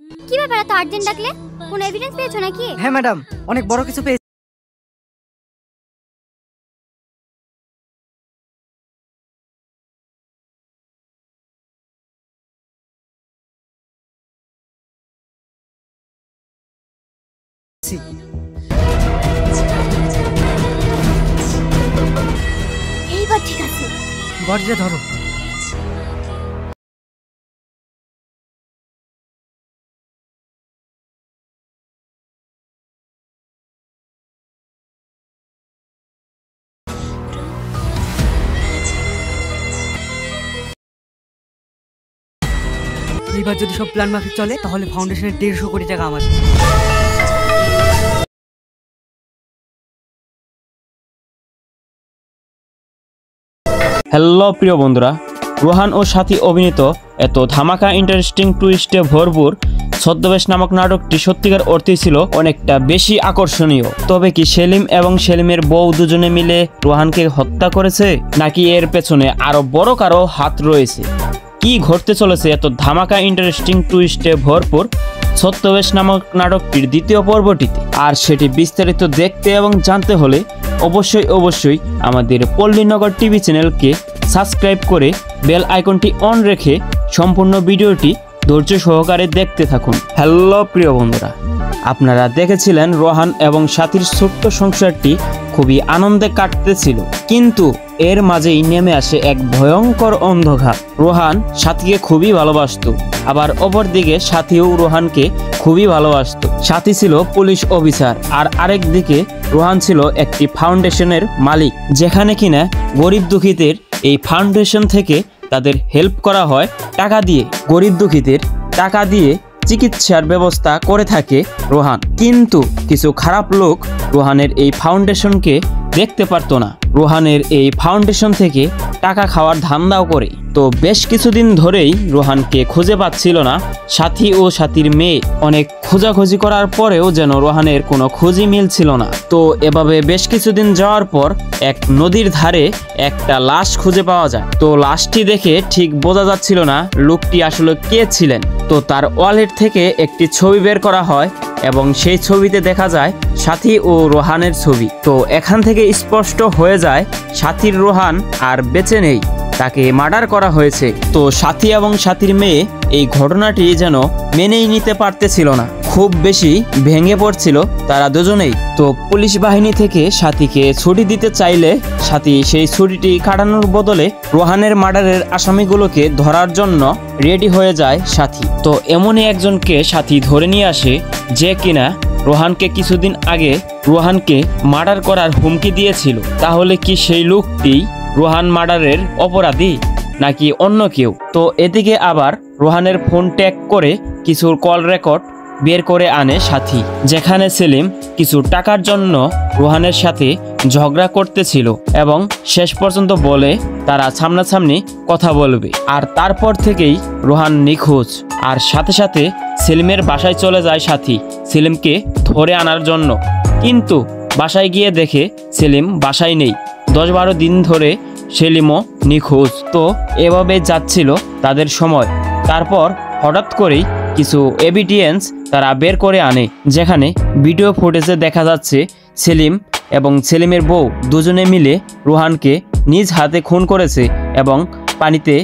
কি ব্যাপার এত আর্জেন্ট ডাকলে? কোনো এভিডেন্স পেয়েছো নাকি? হ্যাঁ ম্যাডাম, অনেক বড় কিছু পেয়েছি। এইবার ঠিক আছে, গর্জে ধরো। এইবার যদি সব প্ল্যান মাফিক চলে তাহলে ফাউন্ডেশনের 150 কোটি টাকা আমাদের। হ্যালো প্রিয় বন্ধুরা, রোহান ও সাথী অভিনীত এত ধামাকা ইন্টারেস্টিং টুইস্টে ভরপুর ছদ্মবেশ নামক নাটকটি সত্যিকার অর্থেই ছিল অনেকটা বেশি আকর্ষণীয়। তবে কি সেলিম এবং সেলিমের বউ দুজনে মিলে রোহানকে হত্যা করেছে, নাকি এর পেছনে আরো বড় কারো হাত রয়েছে? কি ঘটতে চলেছে এত ধামাকা ইন্টারেস্টিং টুইস্টে ভরপুর ছদ্মবেশ নামক নাটকটির দ্বিতীয় পর্বটিতে? আর সেটি বিস্তারিত দেখতে এবং জানতে হলে অবশ্যই আমাদের পল্লীনগর টিভি চ্যানেলকে সাবস্ক্রাইব করে বেল আইকনটি অন রেখে সম্পূর্ণ ভিডিওটি ধৈর্য সহকারে দেখতে থাকুন। হ্যালো প্রিয় বন্ধুরা, আপনারা দেখেছিলেন রোহান এবং সাথীর ছোট্ট সংসারটি খুবই আনন্দে কাটতেছিল, কিন্তু এর মাঝেই নেমে আসে এক ভয়ঙ্কর অন্ধকার। রোহান সাথীকে খুবই ভালোবাসত, আবার অপরদিকে সাথীও রোহানকে খুবই ভালোবাসত। সাথী ছিল পুলিশ অফিসার, আর আরেক দিকে রোহান ছিল একটি ফাউন্ডেশনের মালিক, যেখানে কিনা গরিব দুঃখীদের এই ফাউন্ডেশন থেকে তাদের হেল্প করা হয় টাকা দিয়ে। গরিব দুঃখীদের টাকা দিয়ে চিকিৎসার ব্যবস্থা করে থাকে রোহান, কিন্তু কিছু খারাপ লোক রোহানের এই ফাউন্ডেশনকে দেখতে পারতো না। রোহানের এই ফাউন্ডেশন থেকে টাকা খাওয়ার ধান্দাও করে। তো বেশ কিছুদিন ধরেই রোহানকে খুঁজে পাচ্ছিল না সাথী ও সাথীর মেয়ে। অনেক খোঁজাখুঁজি করার পরেও যেন রোহানের কোনো খোঁজই মিলছিল না। তো এভাবে বেশ কিছুদিন যাওয়ার পর এক নদীর ধারে একটা লাশ খুঁজে পাওয়া যায়। তো লাশটি দেখে ঠিক বোঝা যাচ্ছিল না লোকটি আসলে কে ছিলেন। তো তার ওয়ালেট থেকে একটি ছবি বের করা হয় এবং সেই ছবিতে দেখা যায় সাথী ও রোহানের ছবি। তো এখান থেকে স্পষ্ট হয়ে যায় সাথীর রোহান আর বেঁচে নেই, তাকে মার্ডার করা হয়েছে। তো সাথী এবং সাথীর মেয়ে এই ঘটনাটি যেন মেনেই নিতে পারতেছিল না, খুব বেশি ভেঙে পড়ছিল তারা দুজনেই। তো পুলিশ বাহিনী থেকে সাথীকে ছুটি দিতে চাইলে সাথী সেই ছুটিটি কাটানোর বদলে রোহানের মার্ডারের আসামিগুলোকে ধরার জন্য রেডি হয়ে যায় সাথী। তো এমনই একজনকে সাথী ধরে নিয়ে আসে, যে কিনা রোহানকে কিছুদিন আগে রোহানকে মার্ডার করার হুমকি দিয়েছিল। তাহলে কি সেই লোকটি রোহান মার্ডারের অপরাধী নাকি অন্য কেউ? তো এদিকে আবার রোহানের ফোন ট্যাগ করে কিছু কল রেকর্ড বের করে আনে সাথী, যেখানে সেলিম কিছু টাকার জন্য রোহানের সাথে ঝগড়া করতেছিল এবং শেষ পর্যন্ত বলে তারা সামনাসামনি কথা বলবে। আর তারপর থেকেই রোহান নিখোঁজ। আর সাথে সাথে সেলিমের বাসায় চলে যায় সাথী সেলিমকে ধরে আনার জন্য, কিন্তু বাসায় গিয়ে দেখে সেলিম বাসায় নেই। 10-12 দিন ধরে সেলিমও নিখোঁজ। তো এভাবে যাচ্ছিল তাদের সময়। তারপর হঠাৎ করেই কিছু এভিডেন্স তারা বের করে আনে, যেখানে ভিডিও ফুটেজে দেখা যাচ্ছে সেলিম এবং সেলিমের বউ দুজনে মিলে রোহানকে নিজ হাতে খুন করেছে এবং পানিতে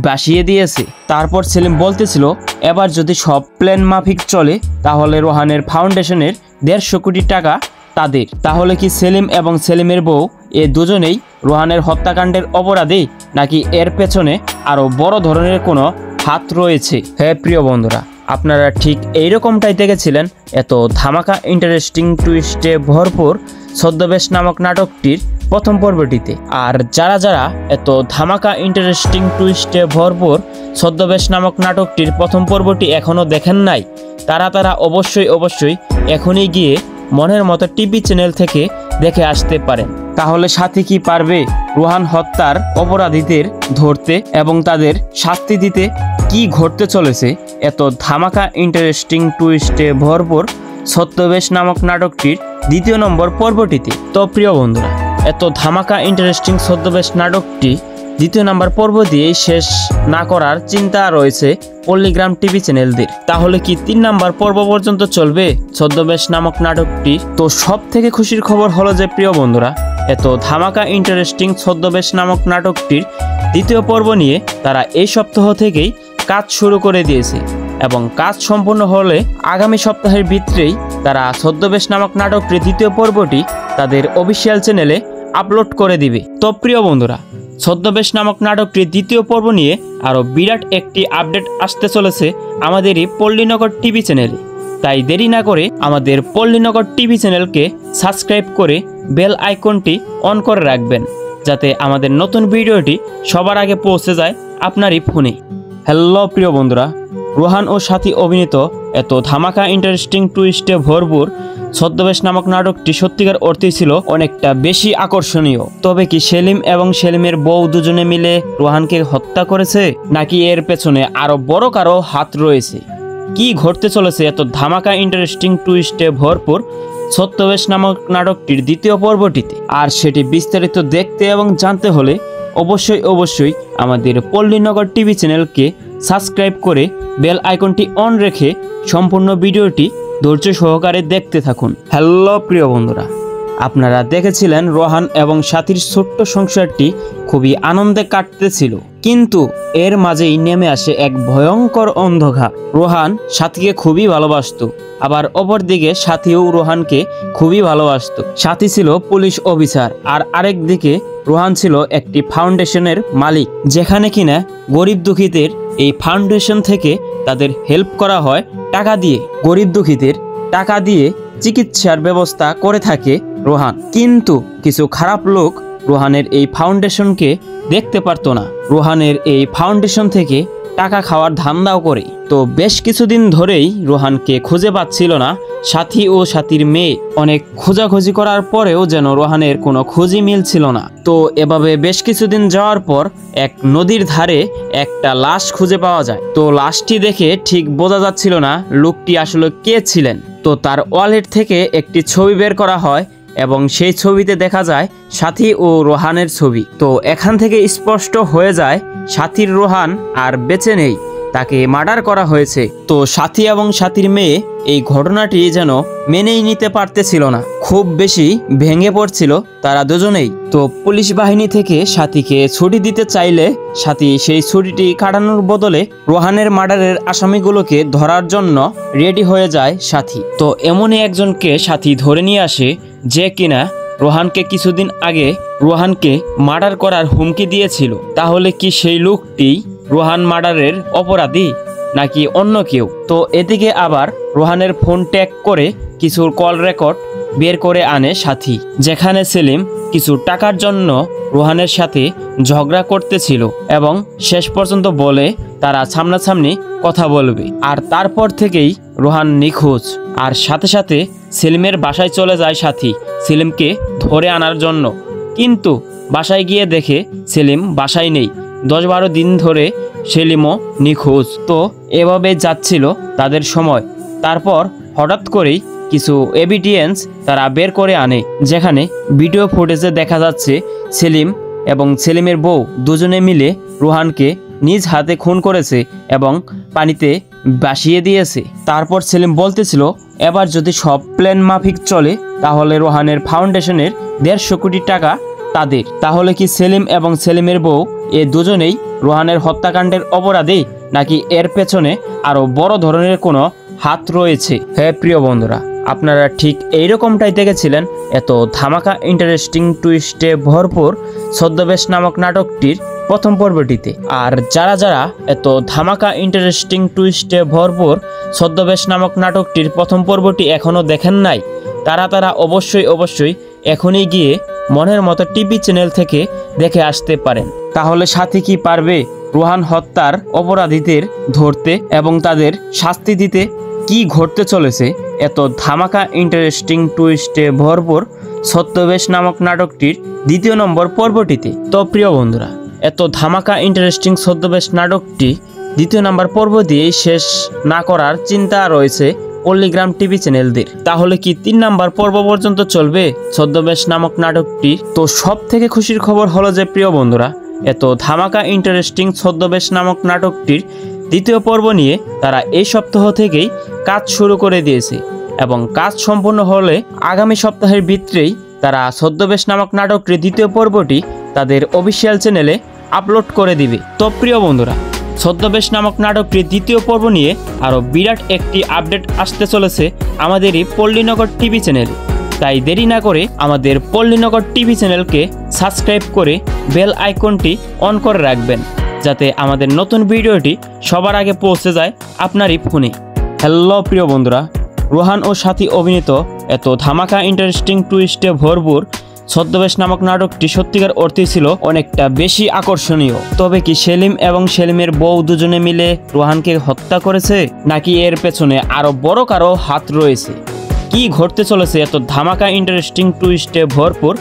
ভাসিয়ে দিয়েছে। তারপর সেলিম বলতেছিল এবার যদি সব প্ল্যান মাফিক চলে তাহলে রোহানের ফাউন্ডেশনের 150 কোটি টাকা তাদের। তাহলে কি সেলিম এবং সেলিমের বউ এ দুজনেই রোহানের হত্যাকাণ্ডের অপরাধী, নাকি এর পেছনে আরো বড় ধরনের কোনো হাত রয়েছে? হ্যাঁ প্রিয় বন্ধুরা, আপনারা ঠিক এইরকমটাই দেখেছিলেন এত ধামাকা ইন্টারেস্টিং টুইস্টে ভরপুর ছদ্মবেশ নামক নাটকটির প্রথম পর্বটিতে। আর যারা যারা এত ধামাকা ইন্টারেস্টিং টুইস্টে ভরপুর ছদ্মবেশ নামক নাটকটির প্রথম পর্বটি এখনও দেখেন নাই, তারা অবশ্যই এখনই গিয়ে মনের মতো টিভি চ্যানেল থেকে দেখে আসতে পারেন। তাহলে সাথী কি পারবে রোহান হত্যার অপরাধীদের ধরতে এবং তাদের শাস্তি দিতে? কি ঘটতে চলেছে এত ধামাকা ইন্টারেস্টিং টুইস্টে ভরপুর ছদ্মবেশ নামক নাটকটির দ্বিতীয় নম্বর পর্বটিতে? তো প্রিয় বন্ধুরা, এত ধামাকা ইন্টারেস্টিং ছদ্মবেশ নাটকটি দ্বিতীয় নাম্বার পর্ব দিয়ে শেষ না করার চিন্তা রয়েছে পল্লীগ্রাম টিভি চ্যানেলদের। তাহলে কি 3 নাম্বার পর্ব পর্যন্ত চলবে ছদ্মবেশ নামক নাটকটি? তো সব থেকে খুশির খবর হলো যে প্রিয় বন্ধুরা, এত ধামাকা ইন্টারেস্টিং ছদ্মবেশ নামক নাটকটির দ্বিতীয় পর্ব নিয়ে তারা এই সপ্তাহ থেকেই কাজ শুরু করে দিয়েছে এবং কাজ সম্পূর্ণ হলে আগামী সপ্তাহের ভিতরেই তারা ছদ্মবেশ নামক নাটকটির দ্বিতীয় পর্বটি তাদের অফিসিয়াল চ্যানেলে আপলোড করে দিবে। তো প্রিয় বন্ধুরা, ছদ্মবেশ নামক নাটকটির দ্বিতীয় পর্ব নিয়ে আরও বিরাট একটি আপডেট আসতে চলেছে আমাদেরই পল্লীনগর টিভি চ্যানেলে। তাই দেরি না করে আমাদের পল্লীনগর টিভি চ্যানেলকে সাবস্ক্রাইব করে বেল আইকনটি অন করে রাখবেন, যাতে আমাদের নতুন ভিডিওটি সবার আগে পৌঁছে যায় আপনারই ফোনে। হ্যালো প্রিয় বন্ধুরা, রোহান ও সাথী অভিনীত এত ধামাকা ইন্টারেস্টিং টুইস্টে ভরপুর ছদ্মবেশ নামক নাটকটি সত্যিকার অর্থেই ছিল অনেকটা বেশি আকর্ষণীয়। তবে কি সেলিম এবং সেলিমের বউ দুজনে মিলে রোহানকে হত্যা করেছে, নাকি এর পেছনে আরো বড় কারো হাত রয়েছে? কি ঘটতে চলেছে এত ধামাকা ইন্টারেস্টিং টুইস্টে ভরপুর ছদ্মবেশ নামক নাটকটির দ্বিতীয় পর্বটিতে? আর সেটি বিস্তারিত দেখতে এবং জানতে হলে অবশ্যই আমাদের পল্লীনগর টিভি চ্যানেলকে সাবস্ক্রাইব করে বেল আইকনটি অন রেখে সম্পূর্ণ ভিডিওটি ধৈর্য সহকারে দেখতে থাকুন। হ্যালো প্রিয় বন্ধুরা, আপনারা দেখেছিলেন রোহান এবং সাথীর ছোট্ট সংসারটি খুবই আনন্দে কাটতেছিল, কিন্তু এর মাঝেই নেমে আসে এক ভয়ঙ্কর অন্ধকার। রোহান সাথীকে খুবই ভালোবাসতো, আবার অপরদিকে সাথীও রোহানকে খুবই ভালোবাসতো। সাথী ছিল পুলিশ অফিসার, আর আরেক দিকে রোহান ছিল একটি ফাউন্ডেশনের মালিক, যেখানে কিনা গরিব দুঃখীদের এই ফাউন্ডেশন থেকে তাদের হেল্প করা হয় টাকা দিয়ে। গরিব দুঃখীদের টাকা দিয়ে চিকিৎসার ব্যবস্থা করে থাকে রোহান। কিন্তু কিছু খারাপ লোক রোহানের এই ফাউন্ডেশনকে দেখতে পারতো না। রোহানের এই ফাউন্ডেশন থেকে টাকা খাওয়ার ধান্দাও করে। তো বেশ কিছুদিন ধরেই রোহানকে খুঁজে পাচ্ছিল না সাথী ও সাথীর মেয়ে। অনেক খোঁজাখুঁজি করার পরেও যেন রোহানের কোনো খোঁজই মিলছিল না। তো এভাবে বেশ কিছুদিন যাওয়ার পর এক নদীর ধারে একটা লাশ খুঁজে পাওয়া যায়। তো লাশটি দেখে ঠিক বোঝা যাচ্ছিল না লোকটি আসলে কে ছিলেন। তো তার ওয়ালেট থেকে একটি ছবি বের করা হয় এবং সেই ছবিতে দেখা যায় সাথী ও রোহানের ছবি। তো এখান থেকে স্পষ্ট হয়ে যায় সাথীর রোহান আর বেঁচে নেই, তাকে মার্ডার করা হয়েছে। তো সাথী এবং সাথীর মেয়ে এই ঘটনাটি যেন মেনেই নিতে পারতেছিল না, খুব বেশি ভেঙে পড়ছিল তারা দুজনেই। তো পুলিশ বাহিনী থেকে সাথীকে ছুটি দিতে চাইলে সাথী সেই ছুটিটি কাটানোর বদলে রোহানের মার্ডারের আসামিগুলোকে ধরার জন্য রেডি হয়ে যায় সাথী। তো এমনই একজনকে সাথী ধরে নিয়ে আসে, যে কিনা রোহানকে কিছুদিন আগে রোহানকে মার্ডার করার হুমকি দিয়েছিল। তাহলে কি সেই লোকটি রোহান মার্ডারের অপরাধী নাকি অন্য কেউ? তো এদিকে আবার রোহানের ফোন ট্যাগ করে কিছু কল রেকর্ড বের করে আনে সাথী, যেখানে সেলিম কিছু টাকার জন্য রোহানের সাথে ঝগড়া করতেছিল এবং শেষ পর্যন্ত বলে তারা সামনাসামনি কথা বলবে। আর তারপর থেকেই রোহান নিখোঁজ। আর সাথে সাথে সেলিমের বাসায় চলে যায় সাথী সেলিমকে ধরে আনার জন্য, কিন্তু বাসায় গিয়ে দেখে সেলিম বাসায় নেই। 10-12 দিন ধরে সেলিমও নিখোঁজ। তো এভাবে যাচ্ছিল তাদের সময়। তারপর হঠাৎ করেই কিছু এভিডেন্স তারা বের করে আনে, যেখানে ভিডিও ফুটেজে দেখা যাচ্ছে সেলিম এবং সেলিমের বউ দুজনে মিলে রোহানকে নিজ হাতে খুন করেছে এবং পানিতে ভাসিয়ে দিয়েছে। তারপর সেলিম বলতেছিল এবার যদি সব প্ল্যান মাফিক চলে তাহলে রোহানের ফাউন্ডেশনের 150 কোটি টাকা তাদের। তাহলে কি সেলিম এবং সেলিমের বউ এ দুজনেই রোহানের হত্যাকাণ্ডের অপরাধী, নাকি এর পেছনে আরো বড় ধরনের কোনো হাত রয়েছে? হ্যাঁ প্রিয় বন্ধুরা, আপনারা ঠিক এইরকমটাই দেখেছিলেন এত ধামাকা ইন্টারেস্টিং টুইস্টে ভরপুর ছদ্মবেশ নামক নাটকটির প্রথম পর্বটিতে। আর যারা যারা এত ধামাকা ইন্টারেস্টিং টুইস্টে ভরপুর ছদ্মবেশ নামক নাটকটির প্রথম পর্বটি এখনও দেখেন নাই, তারা অবশ্যই এখনই গিয়ে মনের মতো টিভি চ্যানেল থেকে দেখে আসতে পারেন। তাহলে সাথী কি পারবে রোহান হত্যার অপরাধীদের ধরতে এবং তাদের শাস্তি দিতে? কি ঘটতে চলেছে এত ধামাকা ইন্টারেস্টিং টুইস্টে ভরপুর ছদ্মবেশ নামক নাটকটির দ্বিতীয় নম্বর পর্বটিতে? তো প্রিয় বন্ধুরা, এত ধামাকা ইন্টারেস্টিং ছদ্মবেশ নাটকটি দ্বিতীয় নম্বর পর্ব দিয়েই শেষ না করার চিন্তা রয়েছে পল্লীগ্রাম টিভি চ্যানেলদের। তাহলে কি 3 নাম্বার পর্ব পর্যন্ত চলবে ছদ্মবেশ নামক নাটকটি? তো সব থেকে খুশির খবর হলো যে প্রিয় বন্ধুরা, এত ধামাকা ইন্টারেস্টিং ছদ্মবেশ নামক নাটকটির দ্বিতীয় পর্ব নিয়ে তারা এই সপ্তাহ থেকেই কাজ শুরু করে দিয়েছে এবং কাজ সম্পূর্ণ হলে আগামী সপ্তাহের ভিতরেই তারা ছদ্মবেশ নামক নাটকটির দ্বিতীয় পর্বটি তাদের অফিসিয়াল চ্যানেলে আপলোড করে দিবে। তো প্রিয় বন্ধুরা, ছদ্মবেশ নামক নাটকটির দ্বিতীয় পর্ব নিয়ে আরও বিরাট একটি আপডেট আসতে চলেছে আমাদেরই পল্লীনগর টিভি চ্যানেলে। তাই দেরি না করে আমাদের পল্লীনগর টিভি চ্যানেলকে সাবস্ক্রাইব করে বেল আইকনটি অন করে রাখবেন, যাতে আমাদের নতুন ভিডিওটি সবার আগে পৌঁছে যায় আপনারই ফোনে। হ্যালো প্রিয় বন্ধুরা, রোহান ও সাথী অভিনীত এত ধামাকা ইন্টারেস্টিং টুইস্টে ভরপুর ছদ্মবেশ নামক নাটকটি সত্যিকার অর্থেই ছিল অনেকটা বেশি আকর্ষণীয়। তবে কি সেলিম এবং সেলিমের বউ দুজনে মিলে রোহানকে হত্যা করেছে, নাকি এর পেছনে আরো বড় কারো হাত রয়েছে? কি ঘটতে চলেছে এত ধামাকা ইন্টারেস্টিং টুইস্টে ভরপুর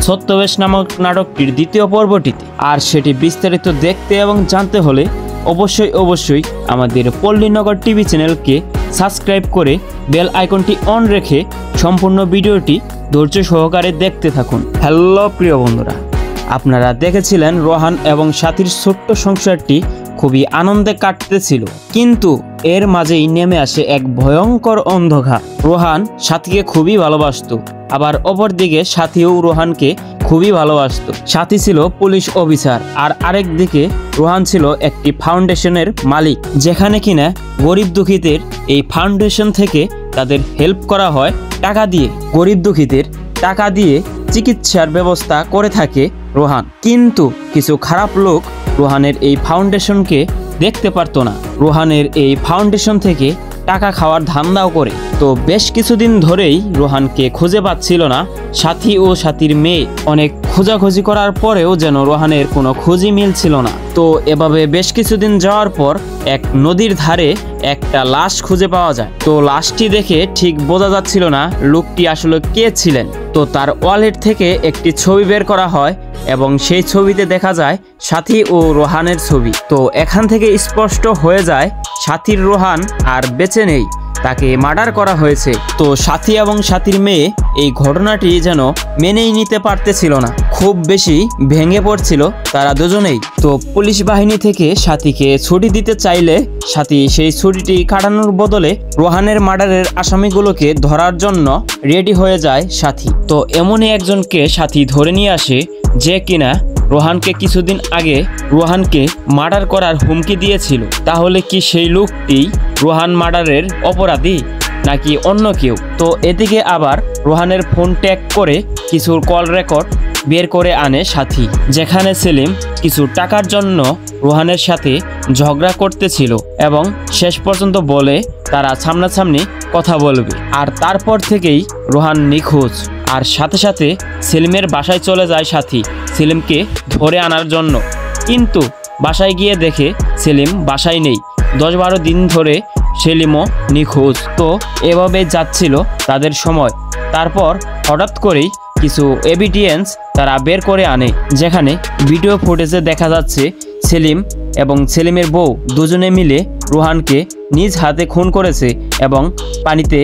ছদ্মবেশ নামক নাটকটির দ্বিতীয় পর্বটিতে? আর সেটি বিস্তারিত দেখতে এবং জানতে হলে অবশ্যই আমাদের পল্লীনগর টিভি চ্যানেলকে সাবস্ক্রাইব করে বেল আইকনটি অন রেখে সম্পূর্ণ ভিডিওটি ধৈর্য সহকারে দেখতে থাকুন। হ্যালো প্রিয় বন্ধুরা, আপনারা দেখেছিলেন রোহান এবং সাথীর ছোট্ট সংসারটি খুবই আনন্দে কাটতেছিল, কিন্তু এর মাঝেই নেমে আসে এক ভয়ঙ্কর অন্ধকার। রোহান সাথীকে খুবই ভালোবাসতো, আবার অপরদিকে সাথীও রোহানকে খুবই ভালোবাসতো। সাথী ছিল পুলিশ অফিসার, আর আরেক দিকে রোহান ছিল একটি ফাউন্ডেশনের মালিক, যেখানে কিনা গরিব দুঃখীদের এই ফাউন্ডেশন থেকে তাদের হেল্প করা হয় টাকা দিয়ে। গরিব দুঃখীদের টাকা দিয়ে চিকিৎসার ব্যবস্থা করে থাকে রোহান। কিন্তু কিছু খারাপ লোক রোহানের এই ফাউন্ডেশনকে দেখতে পারতো না। রোহানের এই ফাউন্ডেশন থেকে টাকা খাওয়ার ধান্দাও করে। তো বেশ কিছুদিন ধরেই রোহানকে খুঁজে পাচ্ছিল না সাথী ও সাথীর মেয়ে। অনেক খোঁজাখুঁজি করার পরেও যেন রোহানের কোনো খোঁজই মিলছিল না। তো এভাবে বেশ কিছুদিন যাওয়ার পর এক নদীর ধারে একটা লাশ খুঁজে পাওয়া যায়। তো লাশটি দেখে ঠিক বোঝা যাচ্ছিল না লোকটি আসলে কে ছিলেন। তো তার ওয়ালেট থেকে একটি ছবি বের করা হয় এবং সেই ছবিতে দেখা যায় সাথী ও রোহানের ছবি। তো এখান থেকে স্পষ্ট হয়ে যায় সাথীর রোহান আর বেঁচে নেই, তাকে মার্ডার করা হয়েছে। তো সাথী এবং সাথীর মেয়ে এই ঘটনাটি যেন মেনেই নিতে পারতেছিল না, খুব বেশি ভেঙে পড়ছিল তারা দুজনেই। তো পুলিশ বাহিনী থেকে সাথীকে ছুটি দিতে চাইলে সাথী সেই ছুটিটি কাটানোর বদলে রোহানের মার্ডারের আসামিগুলোকে ধরার জন্য রেডি হয়ে যায় সাথী। তো এমনই একজনকে সাথী ধরে নিয়ে আসে, যে কিনা রোহানকে কিছুদিন আগে রোহানকে মার্ডার করার হুমকি দিয়েছিল। তাহলে কি সেই লোকটি রোহান মার্ডারের অপরাধী নাকি অন্য কেউ? তো এদিকে আবার রোহানের ফোন ট্যাগ করে কিছু কল রেকর্ড বের করে আনে সাথী, যেখানে সেলিম কিছু টাকার জন্য রোহানের সাথে ঝগড়া করতেছিল এবং শেষ পর্যন্ত বলে তারা সামনাসামনি কথা বলবে। আর তারপর থেকেই রোহান নিখোঁজ। আর সাথে সাথে সেলিমের বাসায় চলে যায় সাথী সেলিমকে ধরে আনার জন্য, কিন্তু বাসায় গিয়ে দেখে সেলিম বাসায় নেই। 10-12 দিন ধরে সেলিমও নিখোঁজ। তো এভাবে যাচ্ছিল তাদের সময়। তারপর হঠাৎ করেই কিছু এভিডেন্স তারা বের করে আনে, যেখানে ভিডিও ফুটেজে দেখা যাচ্ছে সেলিম এবং সেলিমের বউ দুজনে মিলে রোহানকে নিজ হাতে খুন করেছে এবং পানিতে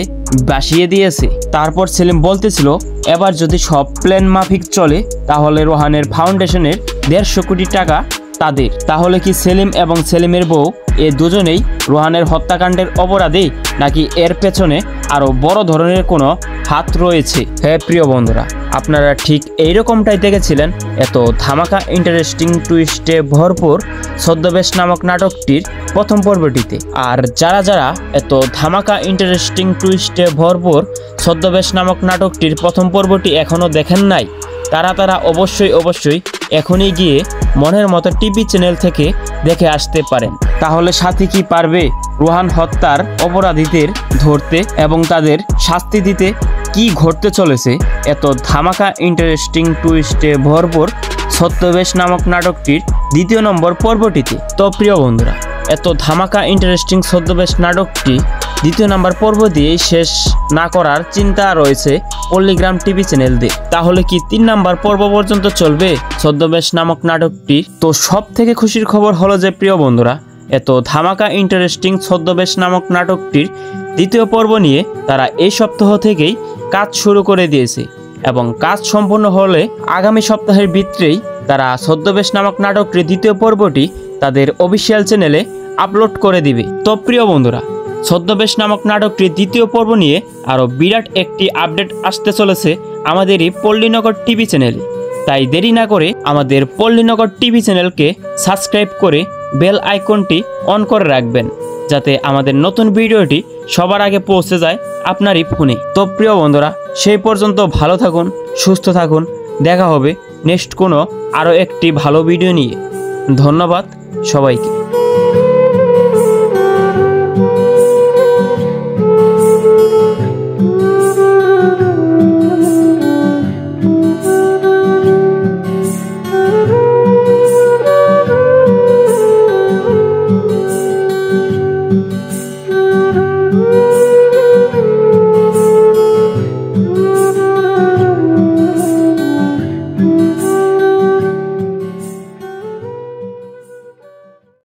ভাসিয়ে দিয়েছে। তারপর সেলিম বলতেছিল এবার যদি সব প্ল্যান মাফিক চলে তাহলে রোহানের ফাউন্ডেশনের 150 কোটি টাকা তাদের। তাহলে কি সেলিম এবং সেলিমের বউ এ দুজনেই রোহানের হত্যাকাণ্ডের অপরাধী, নাকি এর পেছনে আরও বড় ধরনের কোনো হাত রয়েছে? হ্যাঁ প্রিয় বন্ধুরা, আপনারা ঠিক এইরকমটাই দেখেছিলেন এত ধামাকা ইন্টারেস্টিং টুইস্টে ভরপুর ছদ্মবেশ নামক নাটকটির প্রথম পর্বটিতে। আর যারা যারা এত ধামাকা ইন্টারেস্টিং টুইস্টে ভরপুর ছদ্মবেশ নামক নাটকটির প্রথম পর্বটি এখনও দেখেন নাই, তারা অবশ্যই এখনই গিয়ে মনের মতো টিভি চ্যানেল থেকে দেখে আসতে পারেন। তাহলে সাথী কি পারবে রোহান হত্যার অপরাধীদের ধরতে এবং তাদের শাস্তি দিতে? কি ঘটতে চলেছে এত ধামাকা ইন্টারেস্টিং টুইস্টে ভরপুর ছদ্মবেশ নামক নাটকটির দ্বিতীয় নম্বর পর্বটিতে? তো প্রিয় বন্ধুরা, এত ধামাকা ইন্টারেস্টিং ছদ্মবেশ নাটকটি দ্বিতীয় নাম্বার পর্ব দিয়ে শেষ না করার চিন্তা রয়েছে পল্লীগ্রাম টিভি চ্যানেলদের। তাহলে কি 3 নাম্বার পর্ব পর্যন্ত চলবে ছদ্মবেশ নামক নাটকটি? তো সব থেকে খুশির খবর হলো যে প্রিয় বন্ধুরা, এত ধামাকা ইন্টারেস্টিং ছদ্মবেশ নামক নাটকটির দ্বিতীয় পর্ব নিয়ে তারা এই সপ্তাহ থেকেই কাজ শুরু করে দিয়েছে এবং কাজ সম্পূর্ণ হলে আগামী সপ্তাহের ভিতরেই তারা ছদ্মবেশ নামক নাটকটির দ্বিতীয় পর্বটি তাদের অফিসিয়াল চ্যানেলে আপলোড করে দিবে। তো প্রিয় বন্ধুরা, ছদ্মবেশ নামক নাটকটির দ্বিতীয় পর্ব নিয়ে আরও বিরাট একটি আপডেট আসতে চলেছে আমাদেরই পল্লীনগর টিভি চ্যানেলে। তাই দেরি না করে আমাদের পল্লীনগর টিভি চ্যানেলকে সাবস্ক্রাইব করে বেল আইকনটি অন করে রাখবেন, যাতে আমাদের নতুন ভিডিওটি সবার আগে পৌঁছে যায় আপনারই ফোনে। তো প্রিয় বন্ধুরা, সেই পর্যন্ত ভালো থাকুন, সুস্থ থাকুন। দেখা হবে নেক্সট কোনো আরও একটি ভালো ভিডিও নিয়ে। ধন্যবাদ সবাইকে।